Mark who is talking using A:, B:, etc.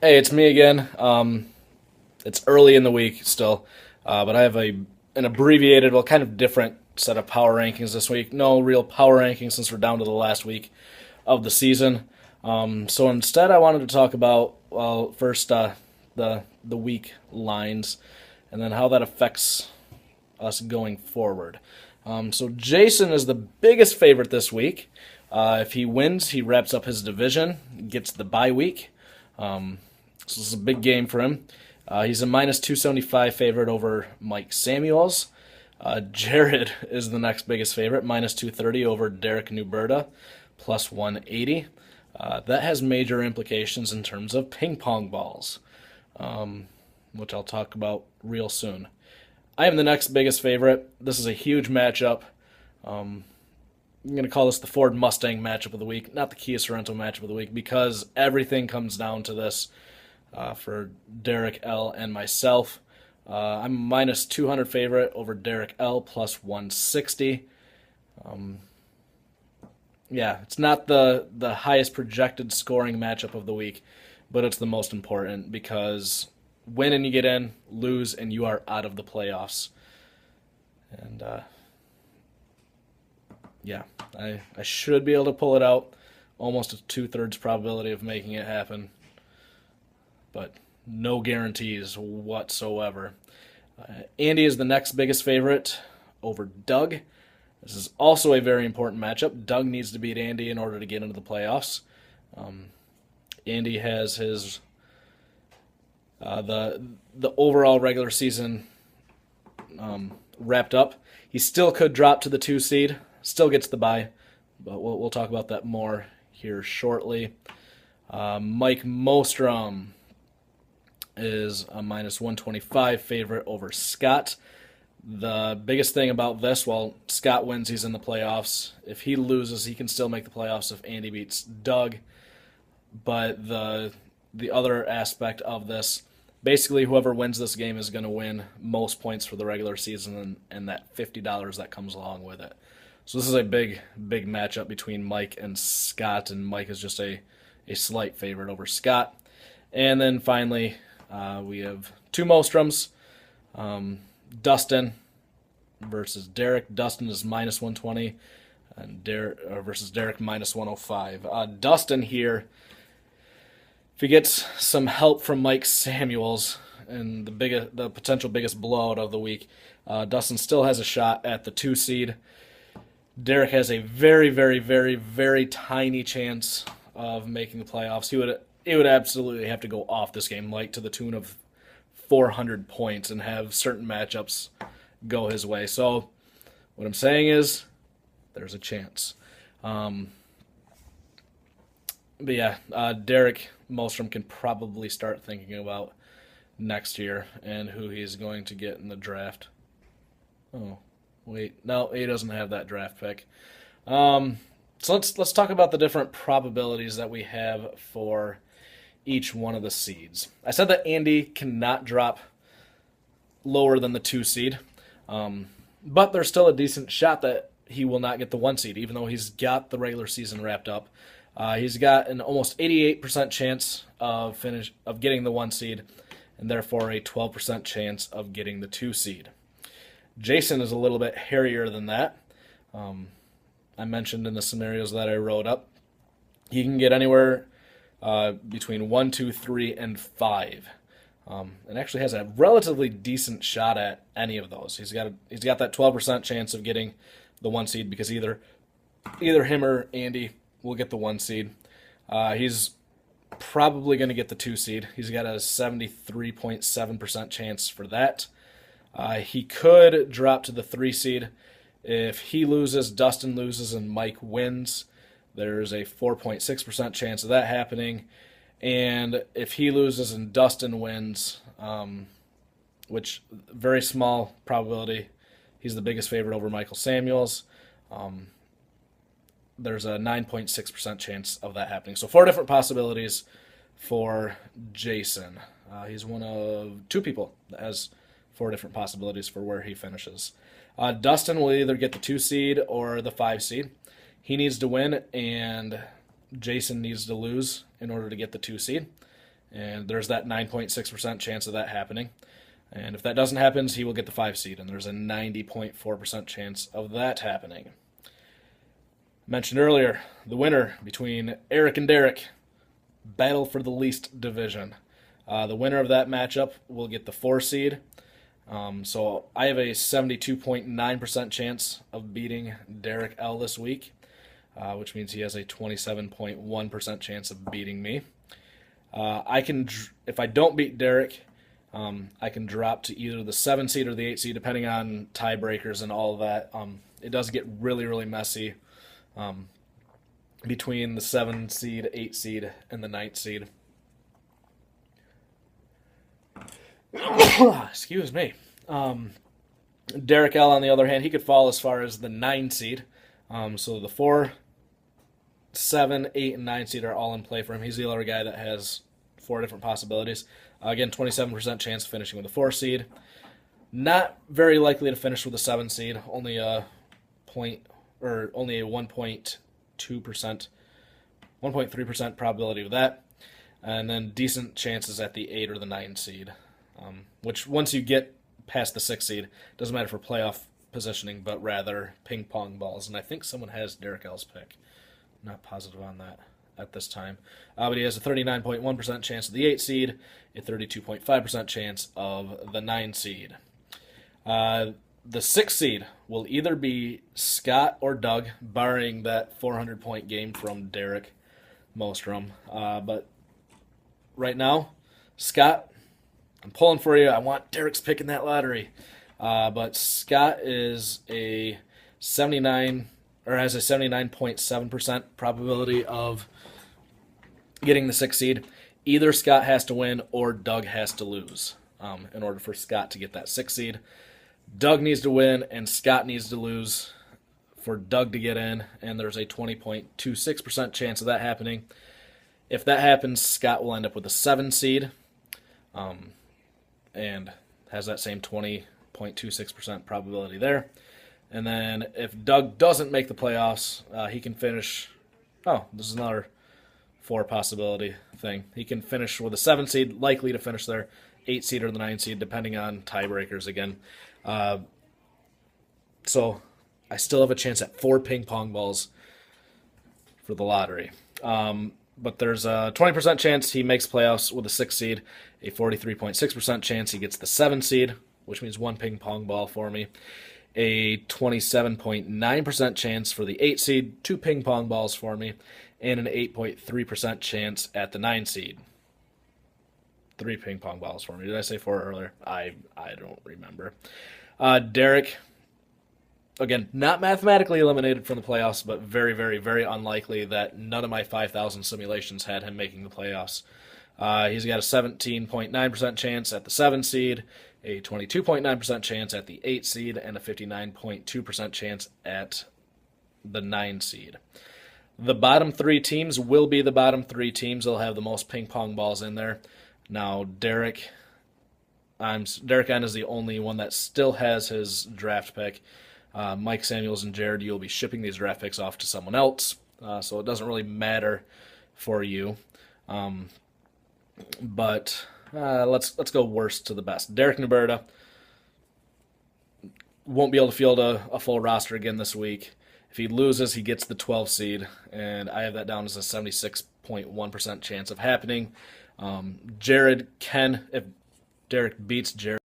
A: Hey, it's me again. It's early in the week still, but I have an abbreviated, well, kind of different set of power rankings this week. No real power rankings since we're down to the last week of the season. So instead, I wanted to talk about first the week lines, and then how that affects us going forward. So Jason is the biggest favorite this week. If he wins, he wraps up his division, gets the bye week. So this is a big game for him. He's a minus 275 favorite over Mike Samuels. Jared is the next biggest favorite, minus 230 over Derek Newberta, plus 180. That has major implications in terms of ping pong balls, which I'll talk about real soon. I am the next biggest favorite. This is a huge matchup. I'm going to call this the Ford Mustang matchup of the week, not the Kia Sorento matchup of the week, because everything comes down to this for Derek L. and myself. I'm minus 200 favorite over Derek L. plus 160. Yeah, it's not the highest projected scoring matchup of the week, but it's the most important because win and you get in, lose and you are out of the playoffs. And yeah, I should be able to pull it out. Almost a two-thirds probability of making it happen, but no guarantees whatsoever. Andy is the next biggest favorite over Doug. This is also a very important matchup. Doug needs to beat Andy in order to get into the playoffs. Andy has his the overall regular season wrapped up. He still could drop to the 2 seed, still gets the bye, but we'll talk about that more here shortly. Mike Mostrom is a minus 125 favorite over Scott. The biggest thing about this, well, Scott wins, he's in the playoffs. If he loses, he can still make the playoffs if Andy beats Doug. But the other aspect of this, basically whoever wins this game is going to win most points for the regular season and that $50 that comes along with it. So this is a big matchup between Mike and Scott, and Mike is just a slight favorite over Scott. And then finally, we have two Mostroms. Dustin versus Derek. Dustin is minus 120, and versus Derek minus 105. Dustin here, if he gets some help from Mike Samuels and the potential biggest blowout of the week, Dustin still has a shot at the 2 seed. Derek has a very, very, very, very tiny chance of making the playoffs. He would absolutely have to go off this game, like to the tune of 400 points, and have certain matchups go his way. So what I'm saying is there's a chance. But yeah, Derek Mostrom can probably start thinking about next year and who he's going to get in the draft. Oh, wait, no, he doesn't have that draft pick. So let's talk about the different probabilities that we have for each one of the seeds. I said that Andy cannot drop lower than the 2 seed, but there's still a decent shot that he will not get the 1 seed, even though he's got the regular season wrapped up. He's got an almost 88% chance of getting the 1 seed, and therefore a 12% chance of getting the 2 seed. Jason is a little bit hairier than that. I mentioned in the scenarios that I wrote up, he can get anywhere between 1, 2, 3, and 5, and actually has a relatively decent shot at any of those. He's got that 12% chance of getting the 1 seed because either him or Andy will get the 1 seed. He's probably going to get the 2 seed. He's got a 73.7% chance for that. He could drop to the 3 seed. If he loses, Dustin loses, and Mike wins, there's a 4.6% chance of that happening. And if he loses and Dustin wins, which very small probability, he's the biggest favorite over Michael Samuels. There's a 9.6% chance of that happening. So 4 different possibilities for Jason. He's one of 2 people that has 4 different possibilities for where he finishes. Dustin will either get the 2 seed or the 5 seed. He needs to win, and Jason needs to lose in order to get the 2 seed. and there's that 9.6% chance of that happening. And if that doesn't happen, he will get the 5 seed, and there's a 90.4% chance of that happening. Mentioned earlier, the winner between Eric and Derek, battle for the least division. The winner of that matchup will get the 4 seed. So I have a 72.9% chance of beating Derek L this week, which means he has a 27.1% chance of beating me. If I don't beat Derek, I can drop to either the 7 seed or the 8 seed, depending on tiebreakers and all of that. It does get really, really messy between the 7 seed, 8 seed, and the 9 seed. Excuse me. Derek L, on the other hand, he could fall as far as the 9 seed. So the 4, 7, 8, and 9 seed are all in play for him. He's the other guy that has 4 different possibilities. Again, 27% chance of finishing with a 4 seed. Not very likely to finish with a 7 seed. Only a 1.2%, 1.3% probability of that. And then decent chances at the 8 or the 9 seed. Which once you get past the 6 seed, doesn't matter for playoff positioning, but rather ping pong balls. And I think someone has Derek L's pick. Not positive on that at this time. But he has a 39.1% chance of the 8 seed, a 32.5% chance of the 9 seed. The 6 seed will either be Scott or Doug, barring that 400-point game from Derek Mostrom. But right now, Scott, I'm pulling for you. I want Derek's pick in that lottery. But Scott is a 79 or has a 79.7% probability of getting the 6 seed. Either Scott has to win or Doug has to lose in order for Scott to get that 6 seed. Doug needs to win and Scott needs to lose for Doug to get in, and there's a 20.26% chance of that happening. If that happens, Scott will end up with a 7 seed. And has that same 20.26% probability there. And then if Doug doesn't make the playoffs, he can finish. Oh, this is another 4 possibility thing. He can finish with a 7 seed, likely to finish there, 8 seed or the 9 seed, depending on tiebreakers again. So I still have a chance at 4 ping pong balls for the lottery. But there's a 20% chance he makes playoffs with a 6 seed, a 43.6% chance he gets the 7 seed, which means 1 ping pong ball for me, a 27.9% chance for the 8 seed, 2 ping pong balls for me, and an 8.3% chance at the 9 seed. 3 ping pong balls for me. Did I say 4 earlier? I don't remember. Derek, again, not mathematically eliminated from the playoffs, but very, very, very unlikely that none of my 5,000 simulations had him making the playoffs. He's got a 17.9% chance at the 7 seed, a 22.9% chance at the 8 seed, and a 59.2% chance at the 9 seed. The bottom 3 teams will be the bottom 3 teams. They'll have the most ping pong balls in there. Now, Derek N is the only one that still has his draft pick. Mike Samuels and Jared, you'll be shipping these draft picks off to someone else, so it doesn't really matter for you. But let's go worst to the best. Derek Nuberta won't be able to field a full roster again this week. If he loses, he gets the 12 seed, and I have that down as a 76.1% chance of happening. Jared can, if Derek beats Jared,